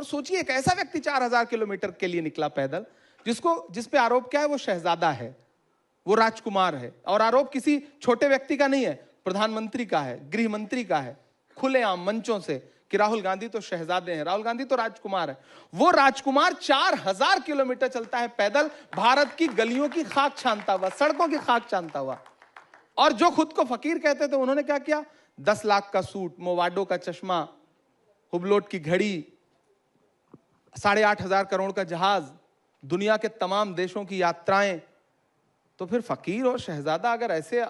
और सोचिए एक ऐसा व्यक्ति 4000 किलोमीटर के लिए निकला पैदल, जिस पे आरोप क्या है, वो शहजादा है, वो राजकुमार है, और आरोप किसी छोटे व्यक्ति का नहीं है, प्रधानमंत्री का है, गृह मंत्री का है, खुलेआम मंचों से कि राहुल गांधी तो शहजादे हैं, राहुल गांधी तो राजकुमार है। वो राजकुमार 4000 किलोमीटर चलता है पैदल, भारत की गलियों की खाक छानता हुआ, सड़कों की खाक छानता हुआ। और जो खुद को फकीर कहते थे, उन्होंने क्या किया? 10 लाख का सूट, मोवाडो का चश्मा, हुबलोट की घड़ी, 8,500 करोड़ का जहाज, दुनिया के तमाम देशों की यात्राएं। तो फिर फकीर और शहजादा अगर ऐसे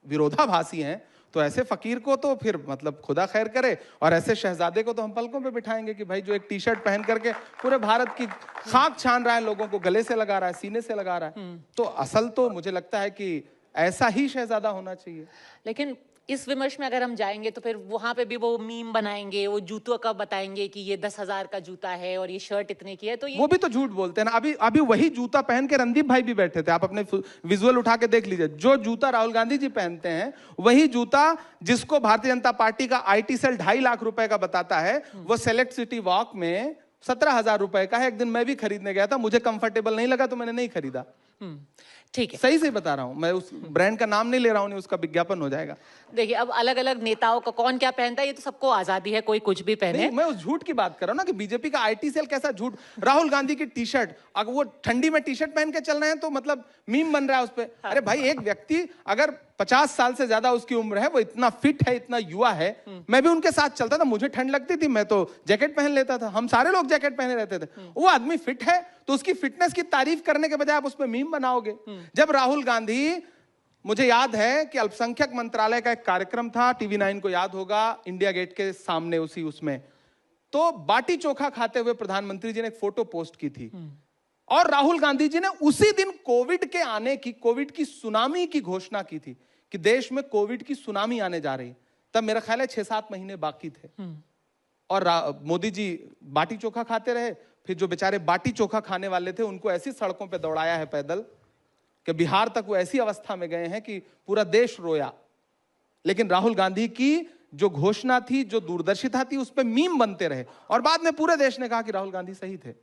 विरोधाभासी हैं, तो ऐसे फकीर को तो फिर मतलब खुदा खैर करे, और ऐसे शहजादे को तो हम पलकों पे बिठाएंगे कि भाई जो एक टी शर्ट पहन करके पूरे भारत की खाक छान रहा है, लोगों को गले से लगा रहा है, सीने से लगा रहा है। तो असल तो मुझे लगता है कि ऐसा ही शहजादा होना चाहिए। लेकिन इस विमर्श में अगर हम जाएंगे तो फिर वहां पे भी वो मीम बनाएंगे, वो जूतों का बताएंगे कि ये 10,000 का जूता है और ये शर्ट इतने की है, तो ये वो भी तो झूठ बोलते हैं ना। अभी वही जूता पहन के रणदीप भाई भी बैठे थे, आप अपने विजुअल उठा के देख लीजिए। जो जूता राहुल गांधी जी पहनते हैं, वही जूता जिसको भारतीय जनता पार्टी का IT सेल 2.5 लाख रुपए का बताता है, वो सेलेक्ट सिटी वॉक में 17,000 रुपए का है। एक दिन मैं भी खरीदने गया था, मुझे कंफर्टेबल नहीं लगा तो मैंने नहीं खरीदा। ठीक है, सही से बता रहा हूं, मैं उस ब्रांड का नाम नहीं ले रहा हूं, नहीं उसका विज्ञापन हो जाएगा। देखिए अब अलग अलग नेताओं का कौन क्या पहनता है, ये तो सबको आजादी है, कोई कुछ भी पहने। मैं उस झूठ की बात कर रहा हूं ना कि बीजेपी का IT सेल कैसा झूठ। राहुल गांधी की टी शर्ट, अगर वो ठंडी में टी शर्ट पहन के चल रहे हैं तो मतलब मीम बन रहा है उस पे। अरे भाई, एक व्यक्ति अगर 50 साल से ज्यादा उसकी उम्र है, वो इतना फिट है, इतना युवा है, मैं भी उनके साथ चलता था, मुझे ठंड लगती थी, मैं तो जैकेट पहन लेता था, हम सारे लोग जैकेट पहने रहते थे। वो आदमी फिट है तो उसकी फिटनेस की तारीफ करने के बजाय आप उस पर मीम बनाओगे। जब राहुल गांधी, मुझे याद है कि अल्पसंख्यक मंत्रालय का एक कार्यक्रम था, TV9 को याद होगा, इंडिया गेट के सामने उसमें तो बाटी चोखा खाते हुए प्रधानमंत्री जी ने एक फोटो पोस्ट की थी, और राहुल गांधी जी ने उसी दिन कोविड की सुनामी की घोषणा की थी कि देश में कोविड की सुनामी आने जा रही। तब मेरा ख्याल है 6-7 महीने बाकी थे, और मोदी जी बाटी चोखा खाते रहे। फिर जो बेचारे बाटी चोखा खाने वाले थे, उनको ऐसी सड़कों पे दौड़ाया है पैदल कि बिहार तक वो ऐसी अवस्था में गए हैं कि पूरा देश रोया। लेकिन राहुल गांधी की जो घोषणा थी, जो दूरदर्शिता थी, उस पे मीम बनते रहे, और बाद में पूरे देश ने कहा कि राहुल गांधी सही थे।